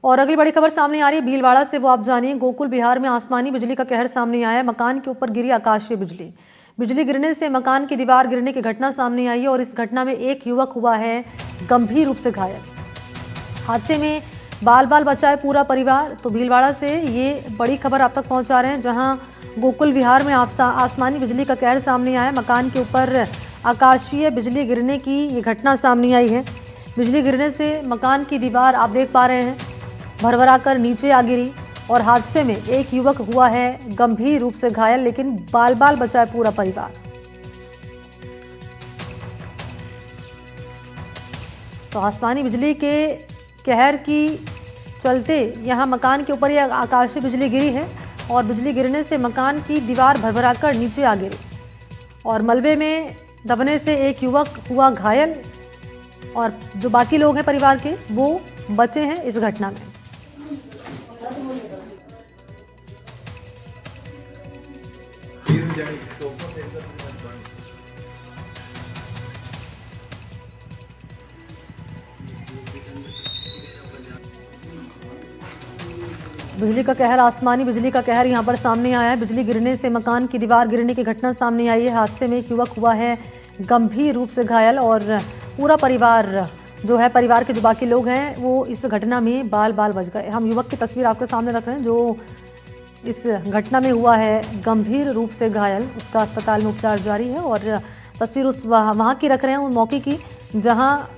और अगली बड़ी खबर सामने आ रही है भीलवाड़ा से, वो आप जानिए। गोकुल बिहार में आसमानी बिजली का कहर सामने आया है। मकान के ऊपर गिरी आकाशीय बिजली। बिजली गिरने से मकान की दीवार गिरने की घटना सामने आई है और इस घटना में एक युवक हुआ है गंभीर रूप से घायल। हादसे में बाल बाल बचाए पूरा परिवार। तो भीलवाड़ा से ये बड़ी खबर आप तक पहुंचा रहे हैं, जहां गोकुल विहार में आसमानी बिजली का कहर सामने आया। मकान के ऊपर आकाशीय बिजली गिरने की ये घटना सामने आई है। बिजली गिरने से मकान की दीवार आप देख पा रहे हैं भरभरा कर नीचे आ गिरी और हादसे में एक युवक हुआ है गंभीर रूप से घायल, लेकिन बाल बाल बचाए पूरा परिवार। तो आसमानी बिजली के कहर की चलते यहां मकान के ऊपर यह आकाशीय बिजली गिरी है और बिजली गिरने से मकान की दीवार भरभरा कर नीचे आ गिरी और मलबे में दबने से एक युवक हुआ घायल और जो बाकी लोग हैं परिवार के वो बचे हैं इस घटना में। बिजली का कहर, आसमानी बिजली का कहर यहां पर सामने आया है। बिजली गिरने से मकान की दीवार गिरने की घटना सामने आई है। हादसे में एक युवक हुआ है गंभीर रूप से घायल और पूरा परिवार जो है, परिवार के जो बाकी लोग हैं वो इस घटना में बाल बाल बच गए। हम युवक की तस्वीर आपके सामने रख रहे हैं जो इस घटना में हुआ है गंभीर रूप से घायल। उसका अस्पताल में उपचार जारी है और तस्वीर उस वहाँ की रख रहे हैं, उन मौके की जहाँ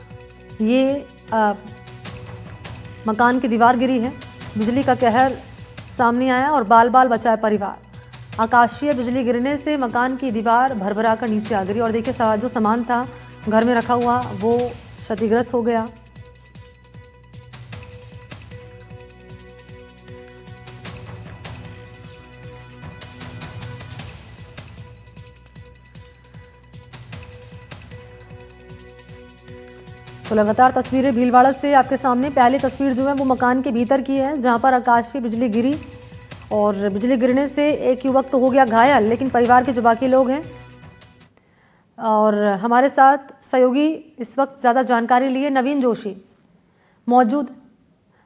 ये मकान की दीवार गिरी है। बिजली का कहर सामने आया और बाल बाल बचाए परिवार। आकाशीय बिजली गिरने से मकान की दीवार भरभरा कर नीचे आ गिरी और देखिए जो सामान था घर में रखा हुआ वो क्षतिग्रस्त हो गया। तो लगातार तस्वीरें भीलवाड़ा से आपके सामने। पहली तस्वीर जो है वो मकान के भीतर की है जहां पर आकाशीय बिजली गिरी और बिजली गिरने से एक युवक तो हो गया घायल, लेकिन परिवार के जो बाकी लोग हैं और हमारे साथ सहयोगी इस वक्त ज़्यादा जानकारी लिए नवीन जोशी मौजूद।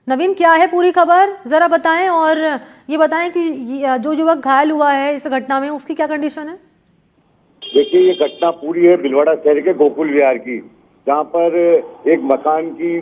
नवीन, क्या है पूरी खबर ज़रा बताएं और ये बताएं कि जो युवक घायल हुआ है इस घटना में उसकी क्या कंडीशन है? देखिए, ये घटना पूरी है भीलवाड़ा शहर के गोकुल विहार की, जहाँ पर एक मकान की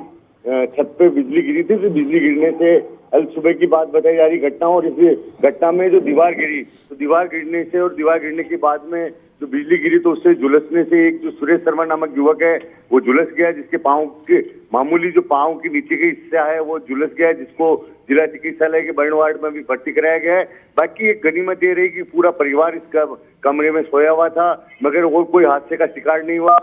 छत पे बिजली गिरी थी। तो बिजली गिरने से कल सुबह की बात बताई जा रही घटना, और इस घटना में जो दीवार गिरी, तो दीवार गिरने से और दीवार गिरने के बाद में जो बिजली गिरी तो उससे झुलसने से एक जो सुरेश शर्मा नामक युवक है वो झुलस गया, जिसके पाँव के मामूली जो पाँव के नीचे का हिस्सा है वो झुलस गया है, जिसको जिला चिकित्सालय के बर्न वार्ड में भी भर्ती कराया गया है। बाकी एक गनीमत ये रही कि पूरा परिवार इस कमरे में सोया हुआ था, मगर और कोई हादसे का शिकार नहीं हुआ।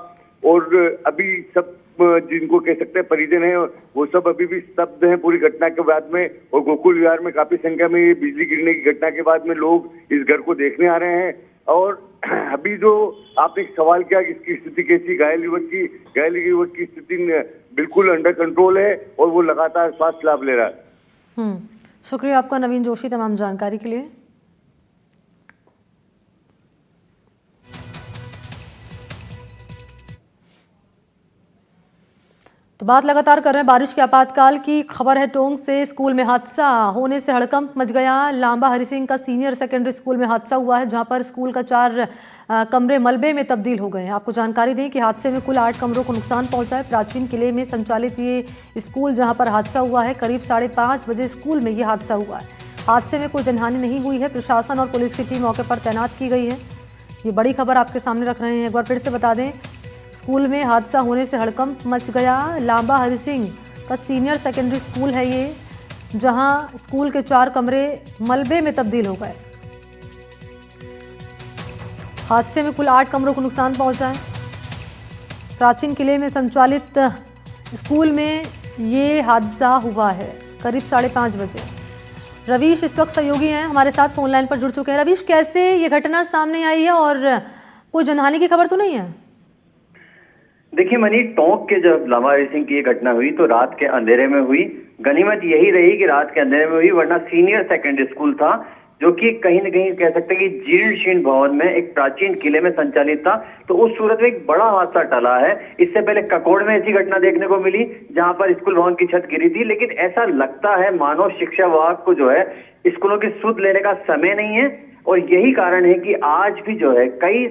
और अभी सब जिनको कह सकते हैं परिजन हैं वो सब अभी भी स्तब्ध हैं पूरी घटना के बाद में। और गोकुल विहार में काफी संख्या में ये बिजली गिरने की घटना के बाद में लोग इस घर को देखने आ रहे हैं। और अभी जो आपने सवाल किया कि इसकी स्थिति कैसी, घायल युवक की स्थिति बिल्कुल अंडर कंट्रोल है और वो लगातार स्वास्थ्य लाभ ले रहा है। शुक्रिया आपका नवीन जोशी तमाम जानकारी के लिए। तो बात लगातार कर रहे हैं बारिश के आपातकाल की। खबर है टोंक से, स्कूल में हादसा होने से हड़कंप मच गया। लांबा हरि सिंह का सीनियर सेकेंडरी स्कूल में हादसा हुआ है, जहां पर स्कूल का 4 कमरे मलबे में तब्दील हो गए हैं। आपको जानकारी दें कि हादसे में कुल 8 कमरों को नुकसान पहुंचा है। प्राचीन किले में संचालित ये स्कूल जहाँ पर हादसा हुआ है, करीब 5:30 बजे स्कूल में ये हादसा हुआ है। हादसे में कोई जनहानि नहीं हुई है। प्रशासन और पुलिस की टीम मौके पर तैनात की गई है। ये बड़ी खबर आपके सामने रख रहे हैं। एक बार फिर से बता दें, स्कूल में हादसा होने से हड़कंप मच गया। लांबा हरि सिंह का सीनियर सेकेंडरी स्कूल है ये, जहां स्कूल के 4 कमरे मलबे में तब्दील हो गए। हादसे में कुल 8 कमरों को नुकसान पहुंचा है। प्राचीन किले में संचालित स्कूल में ये हादसा हुआ है करीब 5:30 बजे। रवीश इस वक्त सहयोगी हैं हमारे साथ, फोन लाइन पर जुड़ चुके हैं। रवीश, कैसे ये घटना सामने आई है और कोई जनहानि की खबर तो नहीं है? देखिए मनी, टोंक के जब लांबा हरि सिंह की ये घटना हुई तो रात के अंधेरे में हुई। गनीमत यही रही कि रात के अंधेरे में हुई, वरना सीनियर सेकेंडरी स्कूल था। जो कि कहीं न कहीं कह सकते हैं कि जीर्ण शीर्ण भवन में एक प्राचीन किले में संचालित था। तो उस सूरत में एक बड़ा हादसा टला है। इससे पहले ककोड़ में ऐसी घटना देखने को मिली जहां पर स्कूल भवन की छत गिरी थी, लेकिन ऐसा लगता है मानव शिक्षा विभाग को जो है स्कूलों की सुध लेने का समय नहीं है, और यही कारण है कि आज भी जो है कई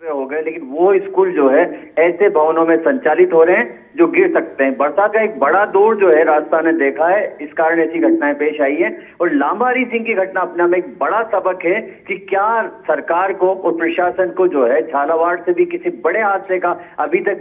हो गए, लेकिन वो स्कूल जो है ऐसे भवनों में संचालित हो रहे हैं जो गिर सकते हैं। बरसात का एक बड़ा दौर जो है राजस्थान ने देखा है, इस कारण ऐसी घटनाएं पेश आई है। और लांबा हरि सिंह की घटना अपने में एक बड़ा सबक है कि क्या सरकार को और प्रशासन को जो है झालावाड़ से भी किसी बड़े हादसे का अभी तक